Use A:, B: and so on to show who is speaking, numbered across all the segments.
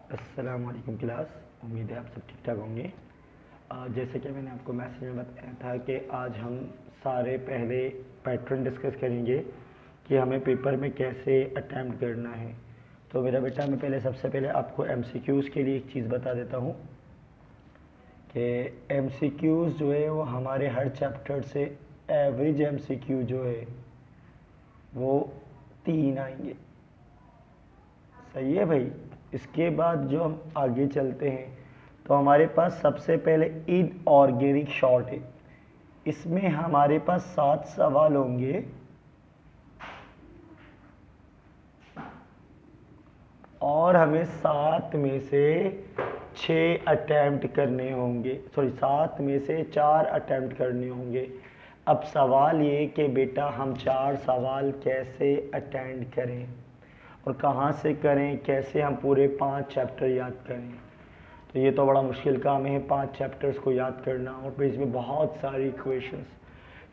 A: अस्सलाम वालेकुम क्लास। उम्मीद है आप सब ठीक ठाक होंगे। जैसे कि मैंने आपको मैसेज में बताया था कि आज हम सारे पहले पैटर्न डिस्कस करेंगे कि हमें पेपर में कैसे अटैम्प्ट करना है। तो मेरा बेटा, मैं पहले सबसे पहले आपको एमसीक्यूज़ के लिए एक चीज़ बता देता हूँ कि एमसीक्यूज़ जो है वो हमारे हर चैप्टर से एवरेज एमसीक्यू जो है वो 3 आएंगे। सही है भाई। इसके बाद जो हम आगे चलते हैं तो हमारे पास सबसे पहले इनऑर्गेनिक शॉर्ट है। इसमें हमारे पास 7 सवाल होंगे और हमें 7 में से 6 अटैम्प्ट करने होंगे, 7 में से 4 अटैम्प्ट करने होंगे। अब सवाल ये कि बेटा हम 4 सवाल कैसे अटेंड करें और कहाँ से करें, कैसे हम पूरे 5 चैप्टर याद करें। तो ये तो बड़ा मुश्किल काम है 5 चैप्टर्स को याद करना, और इसमें बहुत सारी इक्वेशंस।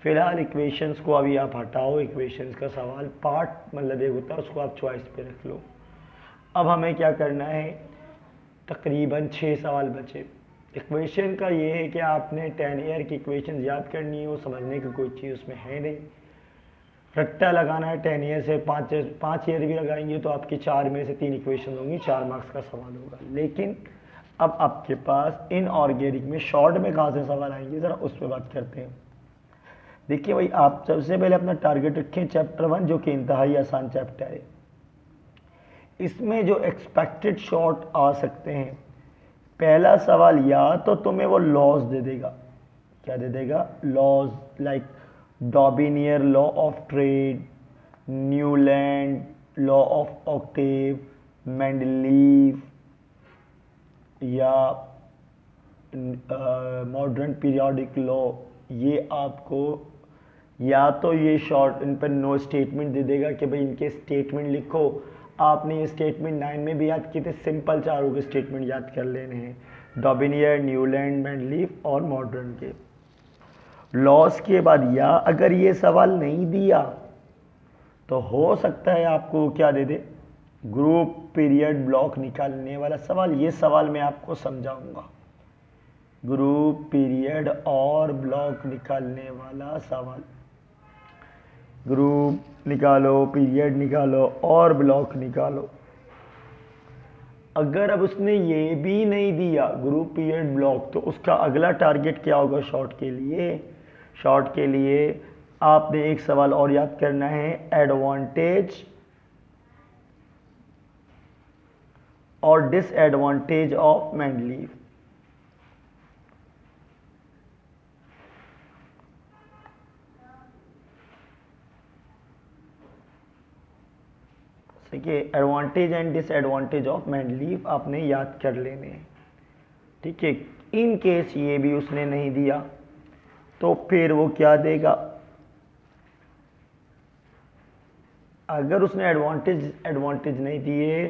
A: फिलहाल इक्वेशंस को अभी आप हटाओ, इक्वेशंस का सवाल पार्ट मतलब एक होता है, उसको आप चॉइस पे रख लो। अब हमें क्या करना है, तकरीबन 6 सवाल बचे। इक्वेशन का ये है कि आपने 10 ईयर की इक्वेशन याद करनी है, वो समझने की कोई चीज़ उसमें है नहीं। रट्टा लगाना है 10 ईयर से, 5 ईयर भी लगाएंगे तो आपकी 4 में से 3 इक्वेशन होंगी, 4 मार्क्स का सवाल होगा। लेकिन अब आपके पास इनऑर्गेनिक में शॉर्ट में कहाँ से सवाल आएंगे, ज़रा उस पर बात करते हैं। देखिए भाई, आप सबसे पहले अपना टारगेट रखें चैप्टर 1 जो कि इंतहाई आसान चैप्टर है। इसमें जो एक्सपेक्टेड शॉर्ट आ सकते हैं, पहला सवाल या तो तुम्हें वो लॉज दे देगा, क्या दे देगा, laws, like Dobereiner law of triads, Newland law of octave, Mendeleev या मॉडर्न पीरियोडिक लॉ। ये आपको या तो ये शॉर्ट इन पर नो स्टेटमेंट दे देगा कि भाई इनके स्टेटमेंट लिखो। आपने ये स्टेटमेंट 9 में भी याद किए थे, सिंपल चारों के स्टेटमेंट याद कर लेने हैं, डॉबिनियर, न्यूलैंड, मेंडलीव और मॉडर्न के। लॉस के बाद या अगर ये सवाल नहीं दिया तो हो सकता है आपको क्या दे दे, ग्रुप पीरियड ब्लॉक निकालने वाला सवाल। ये सवाल मैं आपको समझाऊंगा, ग्रुप पीरियड और ब्लॉक निकालने वाला सवाल। ग्रुप निकालो, पीरियड निकालो और ब्लॉक निकालो। अगर अब उसने ये भी नहीं दिया ग्रुप पीरियड ब्लॉक, तो उसका अगला टारगेट क्या होगा शॉर्ट के लिए। शॉर्ट के लिए आपने एक सवाल और याद करना है, एडवांटेज और डिसएडवांटेज ऑफ मेंडलीव। देखिए, advantage and disadvantage of Mendeleev आपने याद कर लेने हैं, ठीक है। इन केस ये भी उसने नहीं दिया तो फिर वो क्या देगा, अगर उसने एडवांटेज नहीं दिए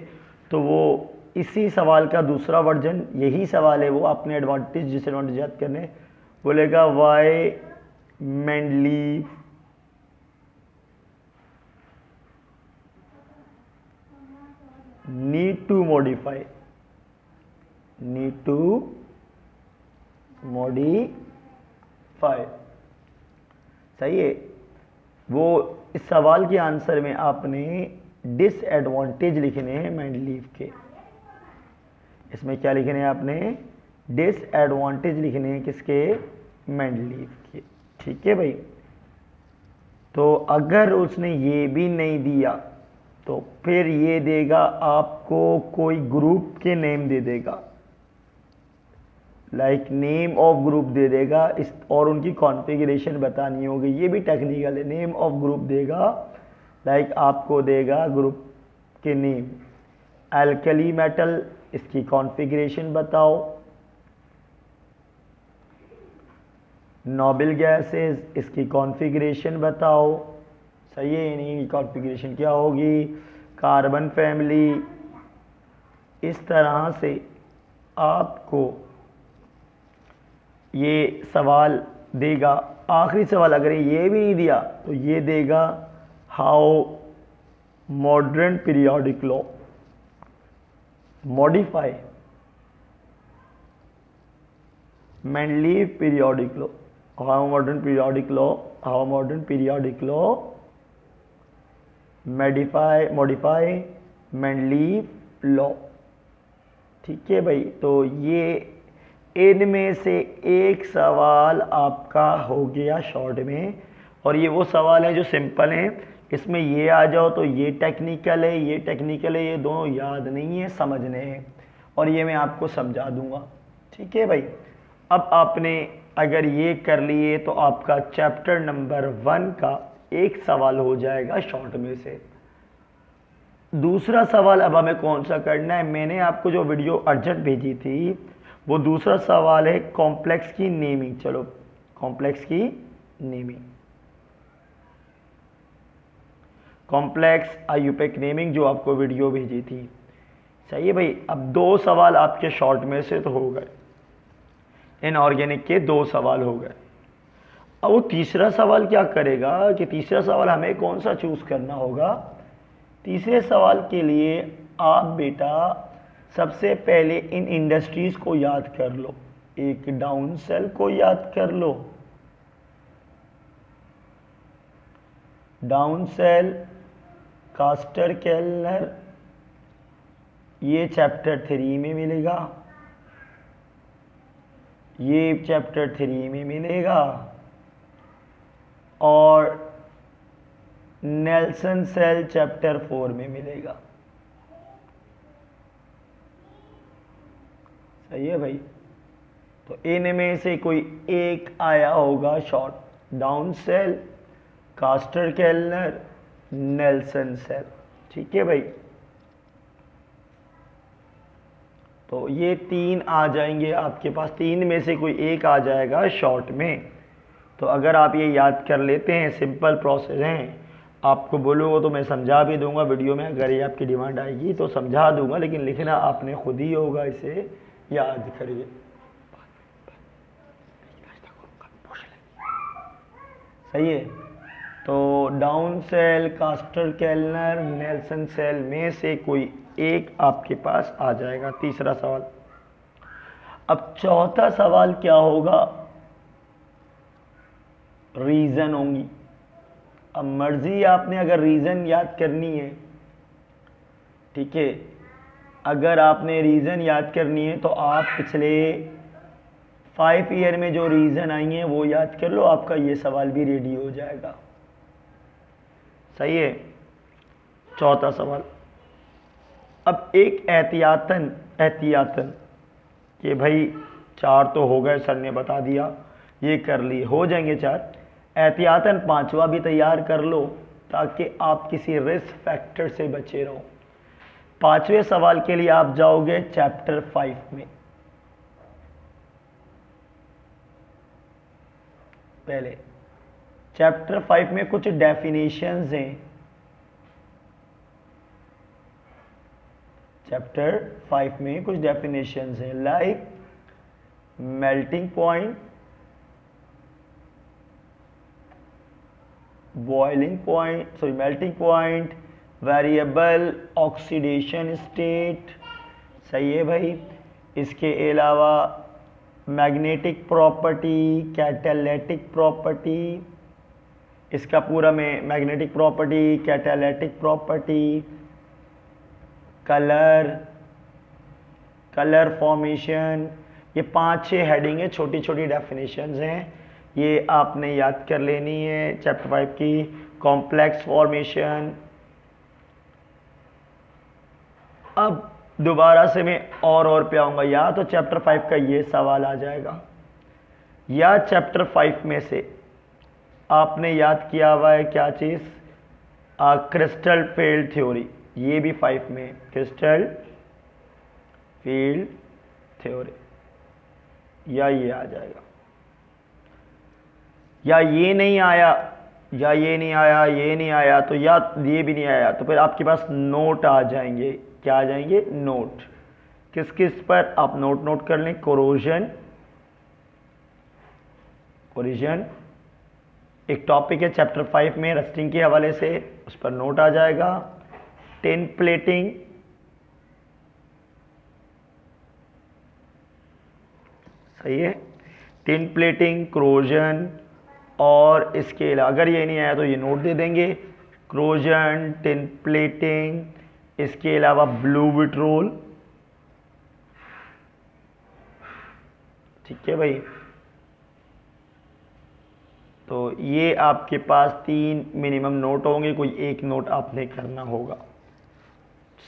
A: तो वो इसी सवाल का दूसरा वर्जन, यही सवाल है वो, आपने एडवांटेज डिसएडवांटेज याद करने, बोलेगा why Mendeleev need to modify सही है। वो इस सवाल के आंसर में आपने डिसएडवांटेज लिखने हैं मेंडलीव के। इसमें क्या लिखने हैं आपने, डिसएडवांटेज लिखने हैं किसके, मेंडलीव के, ठीक है भाई। तो अगर उसने ये भी नहीं दिया तो फिर ये देगा आपको कोई ग्रुप के नेम दे देगा, लाइक नेम ऑफ ग्रुप दे देगा इस, और उनकी कॉन्फ़िगरेशन बतानी होगी। ये भी टेक्निकल है, नेम ऑफ ग्रुप देगा, लाइक आपको देगा ग्रुप के नेम, एल्कली मेटल, इसकी कॉन्फ़िगरेशन बताओ, नोबल गैसेस, इसकी कॉन्फ़िगरेशन बताओ, सही है। इनकी कॉन्फ़िगरेशन क्या होगी, कार्बन फैमिली। इस तरह से आपको ये सवाल देगा। आखिरी सवाल अगर ये भी नहीं दिया तो ये देगा how modern periodic law modify Mendeleev periodic law, how modern periodic law, how modern periodic law modify Mendeleev law. ठीक है भाई, तो ये इनमें से एक सवाल आपका हो गया शॉर्ट में, और ये वो सवाल हैं जो सिंपल हैं। इसमें ये आ जाओ तो ये टेक्निकल है, ये टेक्निकल है, ये दोनों याद नहीं है, समझने हैं, और ये मैं आपको समझा दूंगा। ठीक है भाई, अब आपने अगर ये कर लिए तो आपका चैप्टर नंबर 1 का एक सवाल हो जाएगा शॉर्ट में से। दूसरा सवाल अब हमें कौन सा करना है, मैंने आपको जो वीडियो अर्जेंट भेजी थी वो दूसरा सवाल है कॉम्प्लेक्स की नेमिंग। चलो कॉम्प्लेक्स की नेमिंग, कॉम्प्लेक्स आईयूपैक नेमिंग जो आपको वीडियो भेजी थी। सही है भाई, अब 2 सवाल आपके शॉर्ट में से तो हो गए, इनऑर्गेनिक के 2 सवाल हो गए। अब वो तीसरा सवाल क्या करेगा कि तीसरा सवाल हमें कौन सा चूज करना होगा। तीसरे सवाल के लिए आप बेटा सबसे पहले इन इंडस्ट्रीज को याद कर लो। एक डाउन सेल को याद कर लो, डाउन सेल, कास्टर केल्नर, ये चैप्टर 3 में मिलेगा, ये चैप्टर 3 में मिलेगा, और नेल्सन सेल चैप्टर 4 में मिलेगा। सही है भाई, तो इनमें से कोई एक आया होगा short, down cell, Castner Kellner, Nelson cell. ठीक है भाई, तो ये 3 आ जाएंगे आपके पास, 3 में से कोई एक आ जाएगा शॉर्ट में। तो अगर आप ये याद कर लेते हैं, सिंपल प्रोसेस हैं, आपको बोलूँगा तो मैं समझा भी दूंगा वीडियो में, अगर ये आपकी डिमांड आएगी तो समझा दूंगा, लेकिन लिखना आपने खुद ही होगा, इसे याद करिए। सही है, तो down cell, Castner Kellner, Nelson cell में से कोई एक आपके पास आ जाएगा। तीसरा सवाल। अब चौथा सवाल क्या होगा, रीजन होंगी। अब मर्जी आपने अगर रीजन याद करनी है, ठीक है, अगर आपने रीजन याद करनी है तो आप पिछले 5 ईयर में जो रीजन आई हैं वो याद कर लो, आपका ये सवाल भी रेडी हो जाएगा। सही है, चौथा सवाल। अब एक एहतियातन कि भाई 4 तो हो गए, सर ने बता दिया, ये कर लिए, हो जाएंगे 4, एहतियातन 5वां भी तैयार कर लो ताकि आप किसी रिस्क फैक्टर से बचे रहो। 5वें सवाल के लिए आप जाओगे चैप्टर 5 में। पहले चैप्टर 5 में कुछ डेफिनेशंस हैं। चैप्टर 5 में कुछ डेफिनेशंस हैं, like melting point, boiling point, melting point, variable oxidation state. सही है भाई, इसके अलावा मैग्नेटिक प्रॉपर्टी, कैटालिटिक प्रॉपर्टी, इसका पूरा में magnetic property, catalytic property, colour formation, ये 5-6 हेडिंग है, छोटी छोटी डेफिनेशंस हैं, ये आपने याद कर लेनी है चैप्टर 5 की। Complex formation. अब दोबारा से मैं और पे आऊँगा, या तो चैप्टर 5 का ये सवाल आ जाएगा, या चैप्टर 5 में से आपने याद किया हुआ है क्या चीज़, क्रिस्टल फील्ड थ्योरी, ये भी 5 में, क्रिस्टल फील्ड थ्योरी, या ये आ जाएगा, या ये नहीं आया, या ये नहीं आया, ये नहीं आया, तो या ये भी नहीं आया, तो फिर आपके पास नोट आ जाएंगे। क्या आ जाएंगे, नोट। किस किस पर आप नोट कर लें, कोरोजन, एक टॉपिक है चैप्टर 5 में रस्टिंग के हवाले से, उस पर नोट आ जाएगा। टिन प्लेटिंग, सही है। टिन प्लेटिंग, क्रोजन, और इसके अलावा अगर ये नहीं आया तो ये नोट दे देंगे, क्रोजन, टिन प्लेटिंग, इसके अलावा ब्लू विट्रोल। ठीक है भाई, तो ये आपके पास 3 मिनिमम नोट होंगे, कोई एक नोट आपने करना होगा।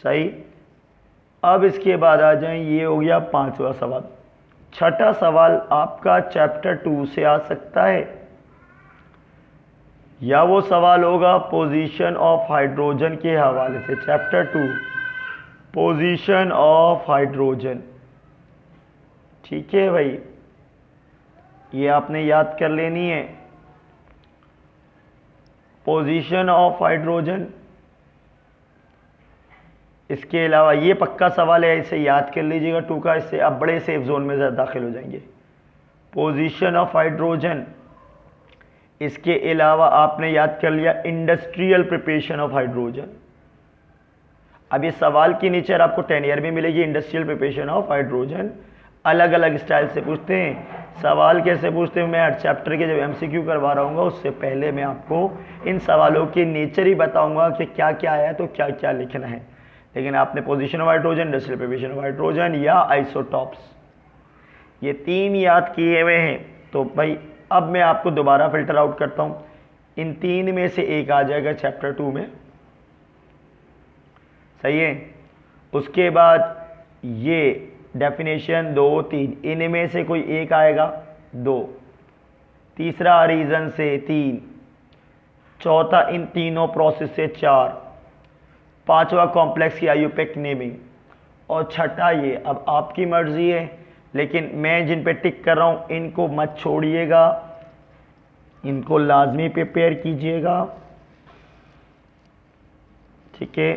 A: सही। अब इसके बाद आ जाएं, ये हो गया 5वां सवाल। छठा सवाल आपका चैप्टर 2 से आ सकता है, या वो सवाल होगा पोजीशन ऑफ हाइड्रोजन के हवाले से। Chapter 2 position of hydrogen. ठीक है भाई, ये आपने याद कर लेनी है, पोजीशन ऑफ हाइड्रोजन। इसके अलावा ये पक्का सवाल है, इसे याद कर लीजिएगा 2 का, इससे आप बड़े सेफ जोन में दाखिल हो जाएंगे। Position of hydrogen. इसके अलावा आपने याद कर लिया इंडस्ट्रियल प्रिपरेशन ऑफ हाइड्रोजन। अब ये सवाल की नेचर आपको 10 ईयर में मिलेगी। इंडस्ट्रियल प्रिपरेशन ऑफ हाइड्रोजन अलग अलग स्टाइल से पूछते हैं। सवाल कैसे पूछते हैं, मैं हर चैप्टर के जब एमसीक्यू करवा रहा हूँ उससे पहले मैं आपको इन सवालों के नेचर ही बताऊंगा कि क्या क्या आया तो क्या क्या लिखना है। लेकिन आपने position of hydrogen, industrial preparation of hydrogen या आइसोटॉप्स, ये 3 याद किए हुए हैं। तो भाई अब मैं आपको दोबारा फिल्टर आउट करता हूँ, इन 3 में से एक आ जाएगा चैप्टर 2 में। सही है। उसके बाद ये डेफिनेशन 2, 3, इनमें से कोई एक आएगा 2, तीसरा रीजन से 3, चौथा इन तीनों प्रोसेस से 4, पांचवा कॉम्प्लेक्स की आयुपेक नेमिंग, और छठा ये। अब आपकी मर्जी है, लेकिन मैं जिन पे टिक कर रहा हूं इनको मत छोड़िएगा, इनको लाजमी प्रिपेयर कीजिएगा। ठीक है,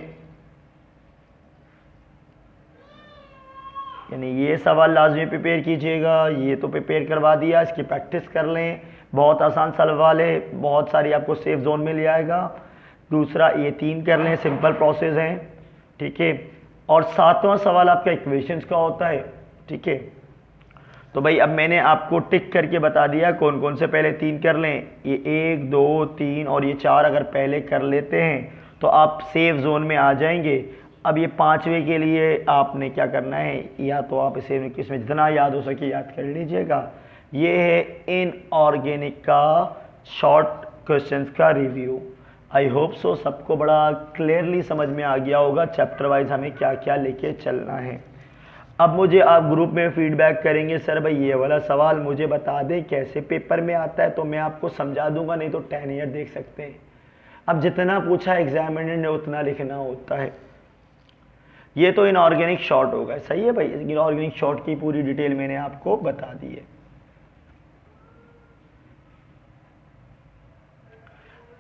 A: यानी ये सवाल लाजमी प्रिपेयर कीजिएगा। ये तो प्रिपेयर करवा दिया, इसकी प्रैक्टिस कर लें, बहुत आसान सवाल है, बहुत सारी आपको सेफ जोन में ले आएगा। दूसरा ये 3 कर लें, सिंपल प्रोसेस हैं। ठीक है, और 7वां सवाल आपका इक्वेशंस का होता है। ठीक है, तो भाई अब मैंने आपको टिक करके बता दिया कौन कौन से पहले 3 कर लें। ये 1, 2, 3 और ये 4 अगर पहले कर लेते हैं तो आप सेफ जोन में आ जाएंगे। अब ये 5वें के लिए आपने क्या करना है, या तो आप इसे इसमें जितना याद हो सके याद कर लीजिएगा। ये है इनऑर्गेनिक का शॉर्ट क्वेश्चंस का रिव्यू। आई होप सो सबको बड़ा क्लियरली समझ में आ गया होगा चैप्टर वाइज हमें क्या क्या लेके चलना है। अब मुझे आप ग्रुप में फीडबैक करेंगे, सर भाई ये वाला सवाल मुझे बता दें कैसे पेपर में आता है, तो मैं आपको समझा दूंगा, नहीं तो 10 ईयर देख सकते हैं। अब जितना पूछा एग्जामिनर ने उतना लिखना होता है। ये तो इनऑर्गेनिक शॉर्ट होगा। सही है भाई, इनऑर्गेनिक शॉर्ट की पूरी डिटेल मैंने आपको बता दी है।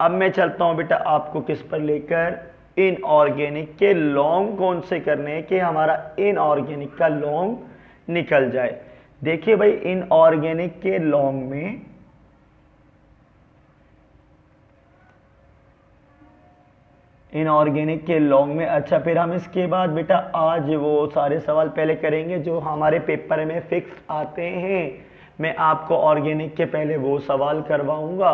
A: अब मैं चलता हूं बेटा आपको किस पर लेकर, इनऑर्गेनिक के लॉन्ग कौन से करने हैं कि हमारा इनऑर्गेनिक का लॉन्ग निकल जाए। देखिए भाई इनऑर्गेनिक के लॉन्ग में अच्छा फिर हम इसके बाद बेटा आज वो सारे सवाल पहले करेंगे जो हमारे पेपर में फिक्स आते हैं। मैं आपको ऑर्गेनिक के पहले वो सवाल करवाऊंगा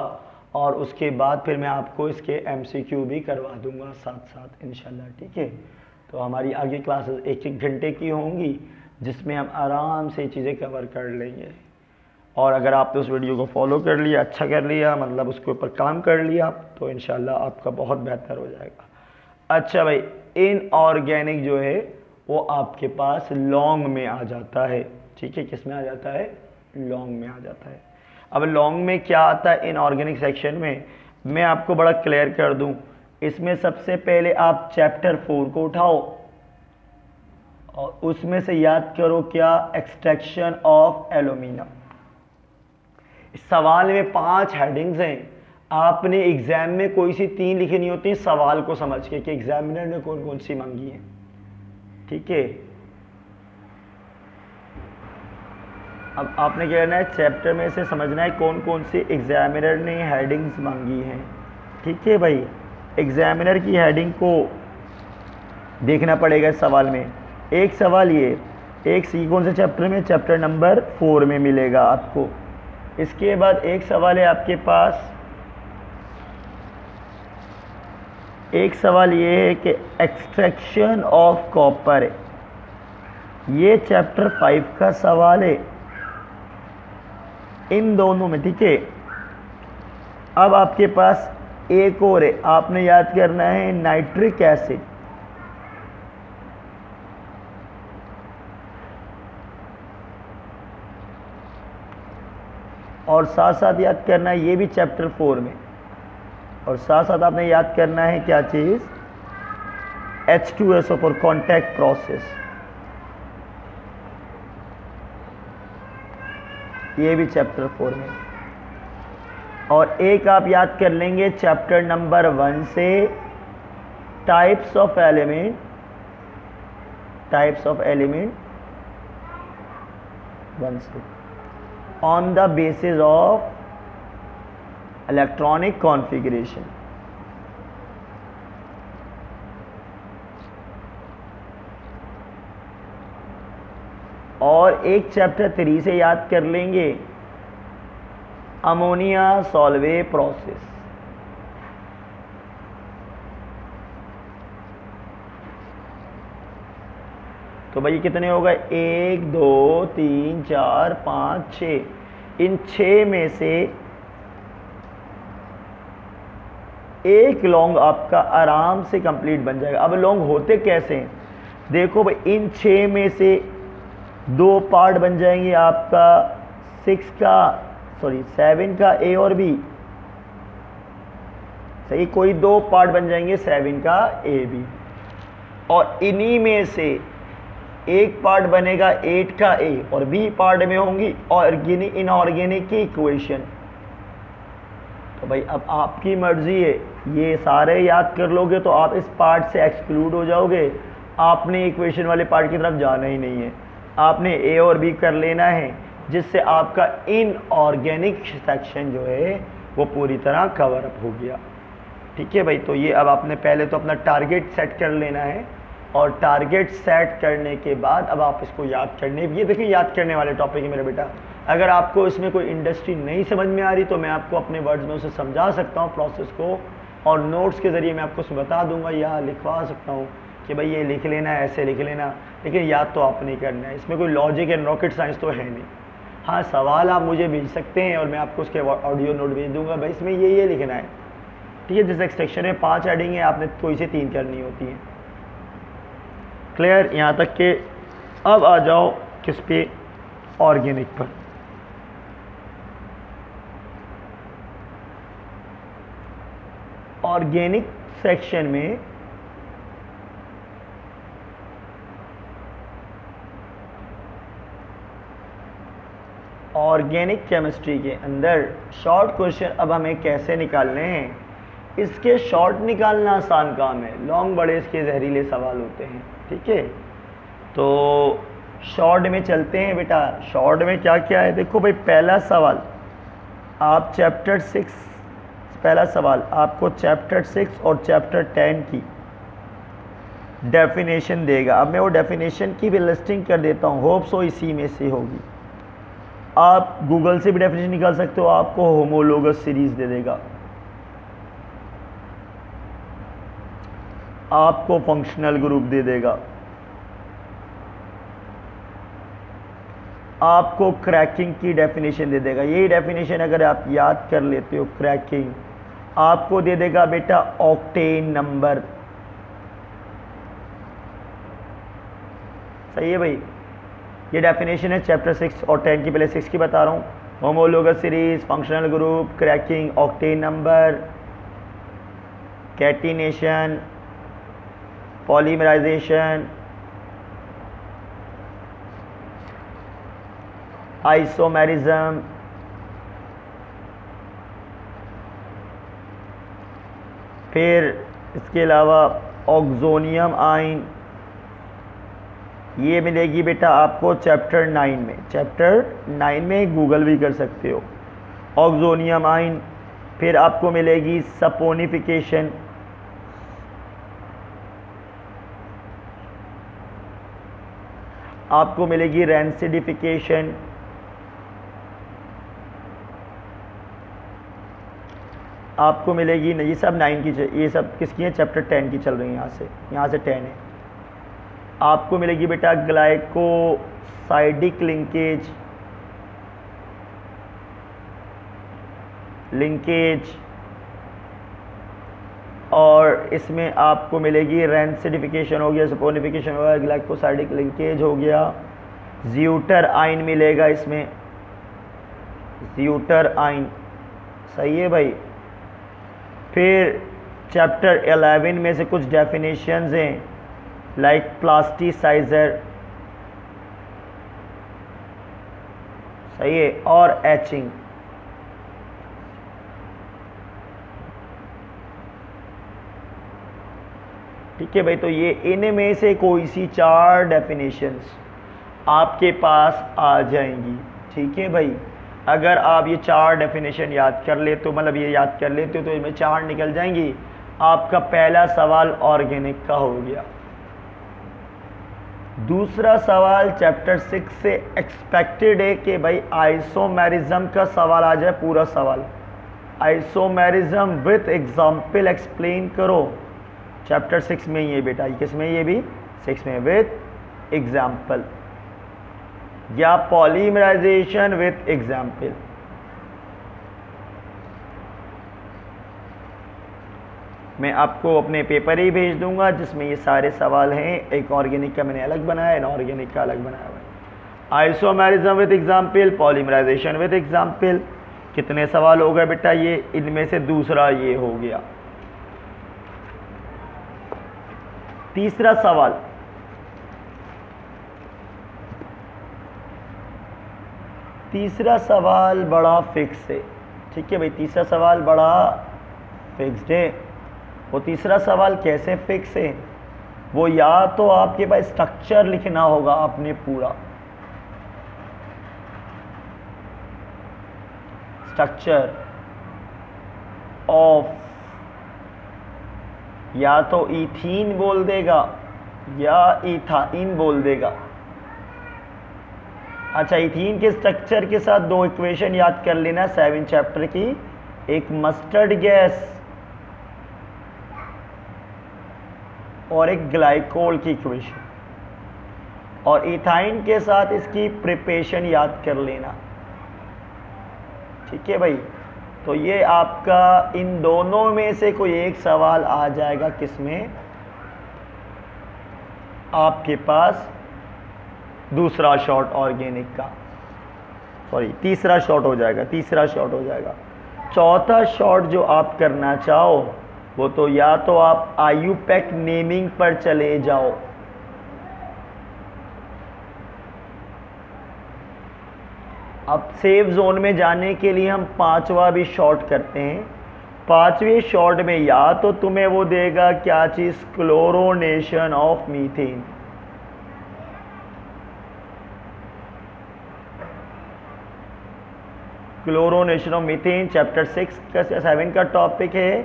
A: और उसके बाद फिर मैं आपको इसके एमसीक्यू भी करवा दूंगा साथ साथ इंशाल्लाह। ठीक है, तो हमारी आगे क्लासेस 1-1 घंटे की होंगी जिसमें हम आराम से चीज़ें कवर कर लेंगे। और अगर आपने उस वीडियो को फॉलो कर लिया, अच्छा कर लिया, मतलब उसके ऊपर काम कर लिया, तो इंशाल्लाह आपका बहुत बेहतर हो जाएगा। अच्छा भाई, इनऑर्गेनिक जो है वो आपके पास लॉन्ग में आ जाता है। ठीक है, किस में आ जाता है, लॉन्ग में आ जाता है। अब लॉन्ग में क्या आता है इनऑर्गेनिक सेक्शन में, मैं आपको बड़ा क्लियर कर दूं। इसमें सबसे पहले आप चैप्टर 4 को उठाओ और उसमें से याद करो क्या, एक्सट्रैक्शन ऑफ एल्यूमिनियम। सवाल में 5 हेडिंग्स हैं, आपने एग्जाम में कोई सी 3 लिखनी होती है सवाल को समझ के कि एग्जामिनर ने कौन कौन सी मांगी है। ठीक है, अब आपने क्या करना है, चैप्टर में से समझना है कौन कौन सी एग्जामिनर ने हेडिंग्स मांगी हैं। ठीक है भाई, एग्जामिनर की हेडिंग को देखना पड़ेगा इस सवाल में। एक सवाल ये, एक सी कौन से चैप्टर में, चैप्टर नंबर 4 में मिलेगा आपको। इसके बाद एक सवाल है आपके पास, एक सवाल ये है कि एक्सट्रैक्शन ऑफ कॉपर है, ये चैप्टर 5 का सवाल है इन दोनों में, ठीक है। अब आपके पास एक और है, आपने याद करना है नाइट्रिक एसिड। और साथ साथ याद करना है, ये भी चैप्टर 4 में, और साथ साथ आपने याद करना है क्या चीज़, H2SO फॉर कॉन्टैक्ट प्रोसेस, ये भी चैप्टर 4 में। और एक आप याद कर लेंगे चैप्टर नंबर 1 से, types of element, types of element 1 से, on the basis of electronic configuration. और एक चैप्टर 3 से याद कर लेंगे अमोनिया सॉल्वे प्रोसेस। तो भाई कितने हो गए, 1 2 3 4 5 6, इन 6 में से एक लॉन्ग आपका आराम से कंप्लीट बन जाएगा। अब लॉन्ग होते कैसे हैं, देखो भाई, इन 6 में से 2 पार्ट बन जाएंगे आपका 7 का ए और बी, सही, कोई 2 पार्ट बन जाएंगे 7 का ए बी। और इन्हीं में से एक पार्ट बनेगा 8 का ए, और बी पार्ट में होंगी ऑर्गेनिक इनऑर्गेनिक की इक्वेशन। तो भाई अब आपकी मर्जी है, ये सारे याद कर लोगे तो आप इस पार्ट से एक्सक्लूड हो जाओगे, आपने इक्वेशन वाले पार्ट की तरफ जाना ही नहीं है, आपने ए और बी कर लेना है, जिससे आपका इनऑर्गेनिक सेक्शन जो है वो पूरी तरह कवर अप हो गया। ठीक है भाई, तो ये अब आपने पहले तो अपना टारगेट सेट कर लेना है, और टारगेट सेट करने के बाद अब आप इसको याद करने, ये देखिए याद करने वाले टॉपिक है मेरे बेटा। अगर आपको इसमें कोई इंडस्ट्री नहीं समझ में आ रही तो मैं आपको अपने वर्ड्स में उसे समझा सकता हूँ प्रोसेस को, और नोट्स के ज़रिए मैं आपको बता दूंगा या लिखवा सकता हूँ कि भाई ये लिख लेना है, ऐसे लिख लेना, लेकिन याद तो आपने ही करना है। इसमें कोई लॉजिक एंड रॉकेट साइंस तो है नहीं। हाँ, सवाल आप मुझे भेज सकते हैं और मैं आपको उसके ऑडियो नोट भेज दूंगा, भाई इसमें ये लिखना है, ठीक है। जिस एक्सट्रैक्शन में 5 हेडिंग है, आपने कोई से 3 करनी होती है। क्लियर यहाँ तक के। अब आ जाओ किस पे, ऑर्गेनिक पर। ऑर्गेनिक सेक्शन में ऑर्गेनिक केमिस्ट्री के अंदर शॉर्ट क्वेश्चन अब हमें कैसे निकालने हैं, इसके शॉर्ट निकालना आसान काम है, लॉन्ग बड़े इसके जहरीले सवाल होते हैं। ठीक है, तो शॉर्ट में चलते हैं बेटा। शॉर्ट में क्या क्या है, देखो भाई, पहला सवाल आप चैप्टर 6, पहला सवाल आपको चैप्टर 6 और चैप्टर 10 की डेफिनेशन देगा। अब मैं वो डेफिनेशन की भी लिस्टिंग कर देता हूँ, होप सो इसी में से होगी। आप गूगल से भी डेफिनेशन निकाल सकते हो, आपको होमोलोगस सीरीज दे देगा, आपको फंक्शनल ग्रुप दे देगा, आपको क्रैकिंग की डेफिनेशन दे देगा। यही डेफिनेशन अगर आप याद कर लेते हो, क्रैकिंग आपको दे देगा बेटा ऑक्टेन नंबर। सही है भाई, ये डेफिनेशन है चैप्टर 6 और 10 की। पहले 6 की बता रहा हूँ, homologous series, functional group, cracking, octane number, catenation, polymerisation, isomerism, फिर इसके अलावा ऑक्सोनियम आइन, ये मिलेगी बेटा आपको चैप्टर 9 में। चैप्टर 9 में गूगल भी कर सकते हो, ऑक्सोनियम आइन। फिर आपको मिलेगी सपोनिफिकेशन, आपको मिलेगी रेंसिडिफिकेशन, आपको मिलेगी, ये सब 9 की, ये सब किसकी है, चैप्टर 10 की चल रही है, यहाँ से 10 है। आपको मिलेगी बेटा ग्लाइकोसाइडिक लिंकेज, और इसमें आपको मिलेगी रेंसिडिफिकेशन हो गया, सपोनिफिकेशन हो गया, ग्लाइकोसाइडिक लिंकेज हो गया, ज्यूटर आइन मिलेगा इसमें, ज्यूटर आइन, सही है भाई। फिर चैप्टर 11 में से कुछ डेफिनेशंस हैं, लाइक प्लास्टिसाइजर, सही है, और एचिंग। ठीक है भाई, तो ये इनमें से कोई सी 4 डेफिनेशंस आपके पास आ जाएंगी। ठीक है भाई, अगर आप ये 4 डेफिनेशन याद कर ले तो मतलब ये याद कर लेते हो तो इनमें 4 निकल जाएंगी। आपका पहला सवाल ऑर्गेनिक का हो गया। दूसरा सवाल चैप्टर 6 से एक्सपेक्टेड है कि भाई आइसोमेरिज्म का सवाल आ जाए, पूरा सवाल आइसोमेरिज्म विथ एग्जाम्पल एक्सप्लेन करो। चैप्टर 6 में ये बेटा, किस में, ये भी 6 में, विथ एग्जाम्पल या पॉलीमराइजेशन विथ एग्जाम्पल। मैं आपको अपने पेपर ही भेज दूंगा जिसमें ये सारे सवाल हैं। एक ऑर्गेनिक का मैंने अलग बनाया, इनऑर्गेनिक का अलग बनाया हुआ है। Isomerism with example, polymerisation with example, कितने सवाल हो गए बेटा, ये इनमें से दूसरा ये हो गया। तीसरा सवाल, तीसरा सवाल बड़ा फिक्स है। ठीक है भाई, तीसरा सवाल बड़ा फिक्स्ड है। वो तीसरा सवाल कैसे फिक्स है, वो या तो आपके पास स्ट्रक्चर लिखना होगा आपने पूरा, स्ट्रक्चर ऑफ, या तो इथीन बोल देगा या इथाइन बोल देगा। अच्छा, इथीन के स्ट्रक्चर के साथ 2 इक्वेशन याद कर लेना 7 चैप्टर की, एक मस्टर्ड गैस और एक ग्लाइकोल की इक्वेशन, और इथाइन के साथ इसकी प्रिपरेशन याद कर लेना। ठीक है भाई, तो ये आपका इन दोनों में से कोई एक सवाल आ जाएगा, किसमें, आपके पास दूसरा शॉर्ट ऑर्गेनिक का, सॉरी तीसरा शॉर्ट हो जाएगा, तीसरा शॉर्ट हो जाएगा। चौथा शॉर्ट जो आप करना चाहो वो तो या तो आप आईयूपैक नेमिंग पर चले जाओ, अब सेफ जोन में जाने के लिए हम 5वां भी शॉर्ट करते हैं। 5वें शॉर्ट में या तो तुम्हें वो देगा क्या चीज, chlorination of methane, chlorination of methane chapter 6 का 7 का टॉपिक है।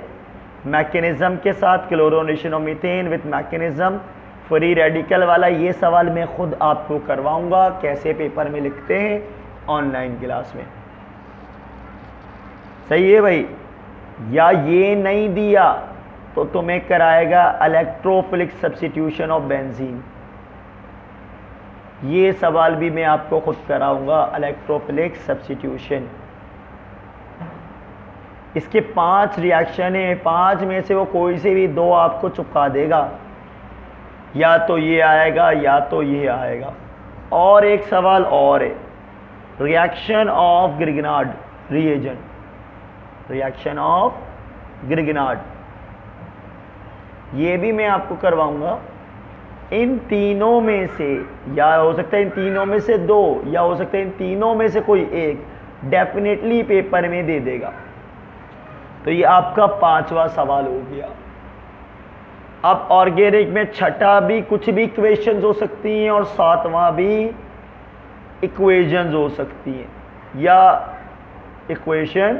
A: मैकेनिज्म के साथ chlorination of methane with mechanism, free radical वाला ये सवाल मैं खुद आपको करवाऊंगा, कैसे पेपर में लिखते हैं ऑनलाइन क्लास में। सही है भाई, या ये नहीं दिया तो तुम्हें कराएगा इलेक्ट्रोफिलिक सब्स्टिट्यूशन ऑफ बेंजीन, ये सवाल भी मैं आपको खुद कराऊंगा, इलेक्ट्रोफिलिक सब्स्टिट्यूशन। इसके 5 रिएक्शन है, 5 में से वो कोई से भी 2 आपको चुका देगा, या तो ये आएगा या तो ये आएगा। और एक सवाल और है, reaction of Grignard reagent, reaction of Grignard, ये भी मैं आपको करवाऊंगा। इन तीनों में से, या हो सकता है इन तीनों में से 2, या हो सकता है इन तीनों में से कोई एक डेफिनेटली पेपर में दे देगा। तो ये आपका 5वां सवाल हो गया। अब ऑर्गेनिक में छठा भी कुछ भी इक्वेशंस हो सकती हैं और 7वां भी इक्वेशंस हो सकती हैं, या इक्वेशन,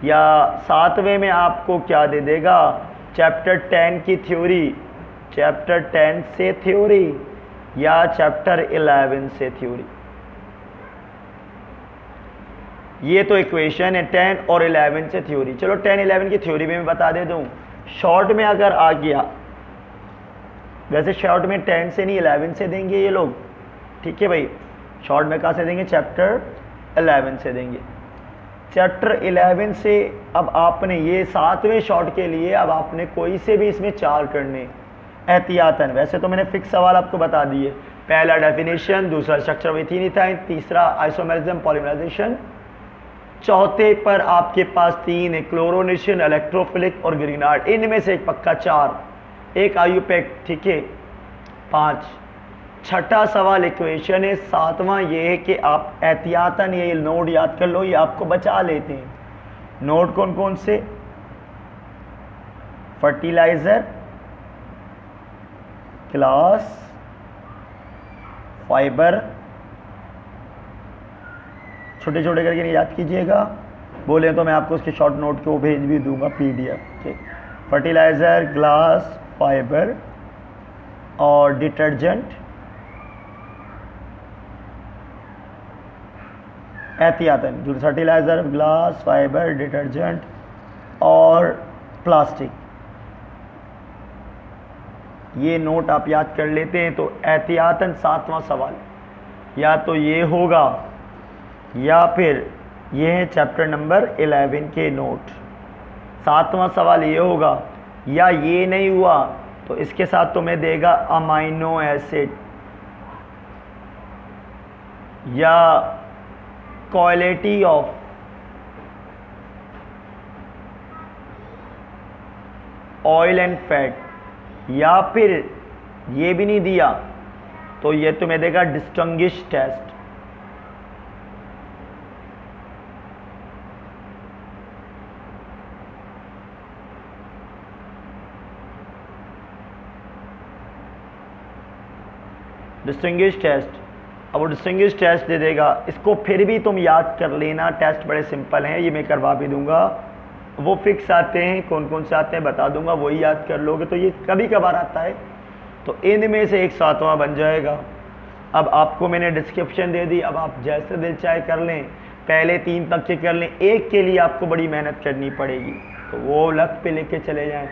A: या 7वें में आपको क्या दे देगा, चैप्टर 10 की थ्योरी, चैप्टर 10 से थ्योरी, या चैप्टर 11 से थ्योरी। ये तो इक्वेशन है 10 और 11 से थ्योरी। चलो 10 11 की थ्योरी में मैं बता देता हूँ। शॉर्ट में अगर आ गया, वैसे शॉर्ट में 10 से नहीं 11 से देंगे ये लोग, ठीक है भाई। शॉर्ट में कहाँ से देंगे? चैप्टर 11 से देंगे। चैप्टर 11 से अब आपने ये 7वें शॉर्ट के लिए अब आपने कोई से भी इसमें 4 करने एहतियातन। वैसे तो मैंने फिक्स सवाल आपको बता दिए। पहला डेफिनेशन, दूसरा स्ट्रक्चर ऑफ इथीन इथाइन, तीसरा आइसोमेरिज्म पॉलीमराइजेशन, चौथे पर आपके पास 3 है, क्लोरोनेशन, इलेक्ट्रोफिलिक और ग्रीनार्ड। इनमें से एक पक्का 4, एक आयुपेक, ठीक है 5। छठा सवाल इक्वेशन है। 7वां ये है कि आप एहतियातन ये नोड याद कर लो, ये आपको बचा लेते हैं। नोड कौन कौन से? फर्टिलाइजर, ग्लास, फाइबर, छोटे छोटे करके नहीं याद कीजिएगा, बोले तो मैं आपको उसके शॉर्ट नोट को भेज भी दूंगा PDF, ठीक। फर्टिलाइज़र, ग्लास, फाइबर और डिटर्जेंट, एहतियातन जो फर्टिलाइज़र, ग्लास, फाइबर, डिटर्जेंट और प्लास्टिक, ये नोट आप याद कर लेते हैं तो एहतियातन 7वां सवाल या तो ये होगा या फिर ये है चैप्टर नंबर 11 के नोट। 7वां सवाल ये होगा, या ये नहीं हुआ तो इसके साथ तुम्हें देगा अमाइनो एसिड या quality of oil and fat, या फिर ये भी नहीं दिया तो ये तुम्हें देगा डिस्टिंग्विश टेस्ट। डिस्टिंग्विश टेस्ट, अब वो डिस्टिंग्विश टेस्ट दे देगा। इसको फिर भी तुम याद कर लेना, टेस्ट बड़े सिंपल हैं, ये मैं करवा भी दूंगा। वो फिक्स आते हैं, कौन कौन से आते हैं बता दूंगा, वही याद कर लोगे तो ये कभी कभार आता है। तो इनमें से एक 7वां बन जाएगा। अब आपको मैंने डिस्क्रिप्शन दे दी, अब आप जैसे दिल चाहे कर लें। पहले 3 तक के कर लें, एक के लिए आपको बड़ी मेहनत करनी पड़ेगी तो वो लक पे लेके चले जाएं।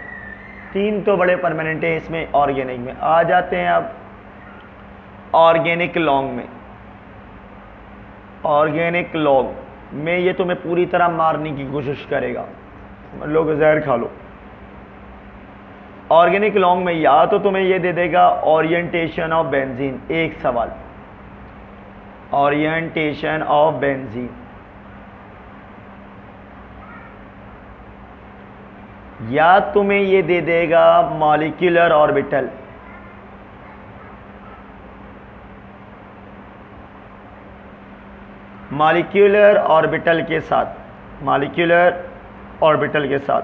A: 3 तो बड़े परमानेंट हैं इसमें। ऑर्गेनिक में आ जाते हैं अब ऑर्गेनिक लॉन्ग में। ऑर्गेनिक लॉन्ग में ये तुम्हें पूरी तरह मारने की कोशिश करेगा, लोग जहर खा लो। ऑर्गेनिक लॉन्ग में या तो तुम्हें ये दे देगा ओरिएंटेशन ऑफ बेंजीन, एक सवाल ओरिएंटेशन ऑफ बेंजीन, या तुम्हें ये दे देगा मॉलिक्यूलर ऑर्बिटल, मॉलिक्यूलर ऑर्बिटल के साथ, मॉलिक्यूलर ऑर्बिटल के साथ,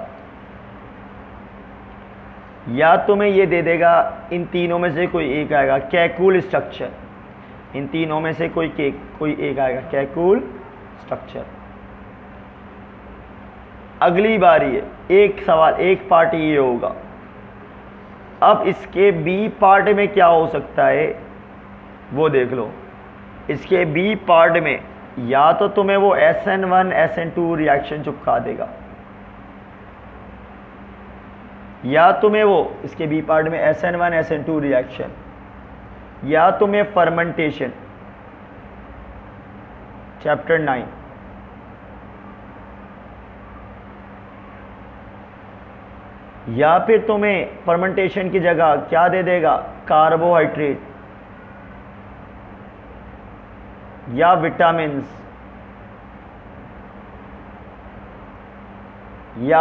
A: या तुम्हें ये दे देगा इन तीनों में से कोई एक आएगा कैकूल स्ट्रक्चर। इन तीनों में से कोई एक आएगा कैकूल स्ट्रक्चर। अगली बारी है, एक सवाल, एक पार्ट ये होगा। अब इसके बी पार्ट में क्या हो सकता है वो देख लो। इसके बी पार्ट में या तो तुम्हें वो SN1 SN2 रिएक्शन चिपका देगा, या तुम्हें वो इसके बी पार्ट में SN1 SN2 रिएक्शन, या तुम्हें फर्मेंटेशन चैप्टर 9, या फिर तुम्हें फर्मेंटेशन की जगह क्या दे देगा कार्बोहाइड्रेट या विटामिन्स या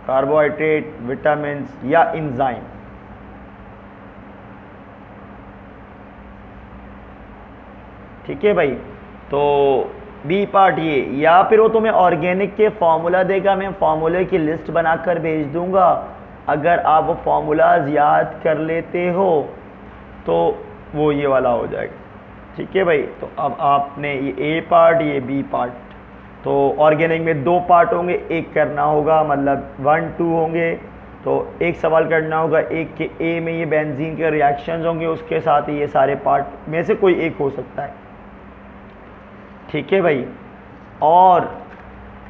A: कार्बोहाइड्रेट, विटामिन्स या एंजाइम। ठीक है भाई, तो बी पार्ट ये, या फिर वो तुम्हें ऑर्गेनिक के फॉर्मूला देगा। मैं फॉर्मूले की लिस्ट बनाकर भेज दूंगा, अगर आप वो फॉर्मूलाज याद कर लेते हो तो वो ये वाला हो जाएगा। ठीक है भाई, तो अब आपने ये ए पार्ट, ये बी पार्ट, तो ऑर्गेनिक में 2 पार्ट होंगे, एक करना होगा, मतलब 1 2 होंगे, तो एक सवाल करना होगा, एक के ए में ये बेंजीन के रिएक्शंस होंगे, उसके साथ ही ये सारे पार्ट में से कोई एक हो सकता है। ठीक है भाई। और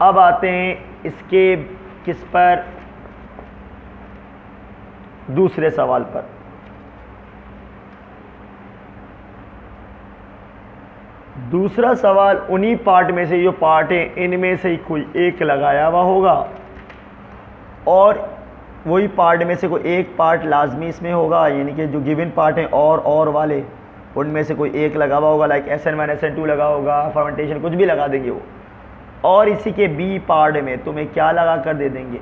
A: अब आते हैं इसके किस पर, दूसरे सवाल पर। दूसरा सवाल उन्हीं पार्ट में से, जो पार्ट है इनमें से ही कोई एक लगाया हुआ होगा और वही पार्ट में से कोई एक पार्ट लाजमी इसमें होगा, यानी कि जो गिवन पार्ट हैं और वाले उनमें से कोई एक लगा हुआ होगा, लाइक SN1 SN2 लगा होगा, फर्मेंटेशन कुछ भी लगा देंगे वो। और इसी के बी पार्ट में तुम्हें क्या लगा कर दे देंगे,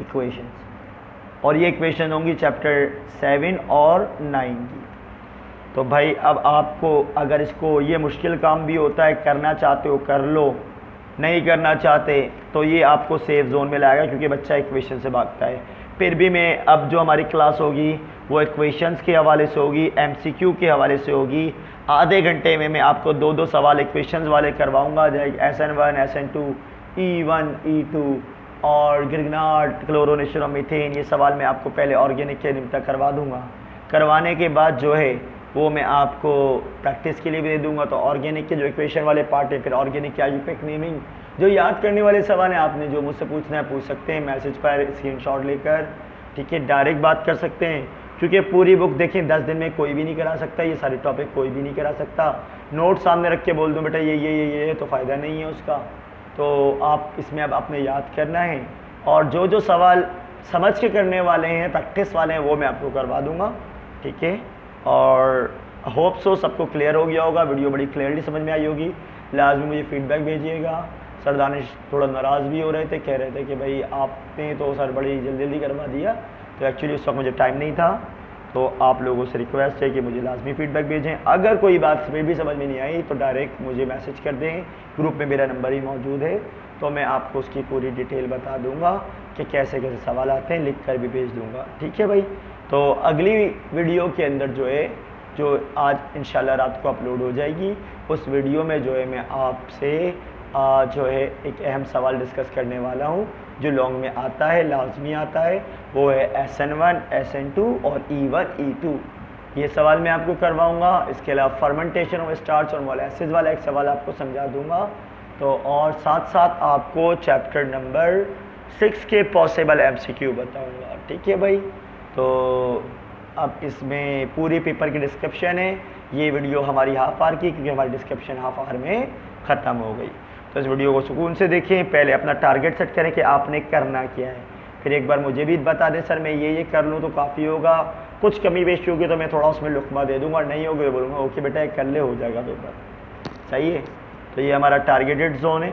A: इक्वेशंस। और ये इक्वेशन होंगी चैप्टर 7 और 9 की। तो भाई अब आपको अगर इसको, ये मुश्किल काम भी होता है, करना चाहते हो कर लो, नहीं करना चाहते तो ये आपको सेफ जोन में लाएगा, क्योंकि बच्चा इक्वेशन से भागता है। फिर भी मैं अब जो हमारी क्लास होगी वो इक्वेशंस के हवाले से होगी, MCQ के हवाले से होगी। आधे घंटे में मैं आपको 2-2 सवाल इक्वेशंस वाले करवाऊंगा, जैसे SN1 SN2 E1 E2 और गिरगनाट क्लोरोनिश्रोमीथेन। ये सवाल मैं आपको पहले ऑर्गेनिक के निमित्त करवा दूंगा। करवाने के बाद जो है वो मैं आपको प्रैक्टिस के लिए भी दे दूंगा। तो ऑर्गेनिक के जो इक्वेशन वाले पार्ट है, फिर ऑर्गेनिक की आईयूपैक नेमिंग, जो याद करने वाले सवाल हैं, आपने जो मुझसे पूछना है पूछ सकते हैं मैसेज पर स्क्रीनशॉट लेकर। ठीक है, डायरेक्ट बात कर सकते हैं, क्योंकि पूरी बुक देखें 10 दिन में कोई भी नहीं करा सकता, ये सारे टॉपिक कोई भी नहीं करा सकता। नोट सामने रख के बोल दूँ बेटा ये तो फ़ायदा नहीं है उसका। तो आप इसमें अब आपने याद करना है, और जो सवाल समझ के करने वाले हैं, प्रैक्टिस वाले हैं, वो मैं आपको करवा दूँगा। ठीक है, और होप सो सबको क्लियर हो गया होगा, वीडियो बड़ी क्लियरली समझ में आई होगी। लाजमी मुझे फीडबैक भेजिएगा। सर दानिश थोड़ा नाराज़ भी हो रहे थे, कह रहे थे कि भाई आपने तो सर बड़ी जल्दी करवा दिया, तो एक्चुअली उस वक्त मुझे टाइम नहीं था। तो आप लोगों से रिक्वेस्ट है कि मुझे लाजमी फीडबैक भेजें। अगर कोई बात फिर भी समझ में नहीं आई तो डायरेक्ट मुझे मैसेज कर दें, ग्रुप में मेरा नंबर ही मौजूद है, तो मैं आपको उसकी पूरी डिटेल बता दूंगा कि कैसे कैसे सवाल आते हैं, लिख कर भी भेज दूंगा। ठीक है भाई। तो अगली वीडियो के अंदर जो है, जो आज इंशाल्लाह रात को अपलोड हो जाएगी, उस वीडियो में जो है मैं आपसे जो है एक अहम सवाल डिस्कस करने वाला हूँ, जो लॉन्ग में आता है, लाजमी आता है, वो है SN1 SN2 और E1 E2। ये सवाल मैं आपको करवाऊँगा। इसके अलावा फर्मेंटेशन ऑफ स्टार्च और मोलेसिस वाला एक सवाल आपको समझा दूँगा। तो और साथ साथ आपको चैप्टर नंबर 6 के पॉसिबल MCQ बताऊँगा। ठीक है भाई। तो अब इसमें पूरी पेपर की डिस्क्रिप्शन है। ये वीडियो हमारी हाफ आवर की, क्योंकि हमारी डिस्क्रिप्शन हाफ आवर में ख़त्म हो गई। तो इस वीडियो को सुकून से देखें, पहले अपना टारगेट सेट करें कि आपने करना क्या है, फिर एक बार मुझे भी बता दें सर मैं ये कर लूँ तो काफ़ी होगा, कुछ कमी बेशी होगी तो मैं थोड़ा उसमें लुकमा दे दूँगा, नहीं होगी तो बोलूँगा ओके बेटा कर ले, हो जाएगा पेपर। सही है। तो ये हमारा टारगेटेड जोन है।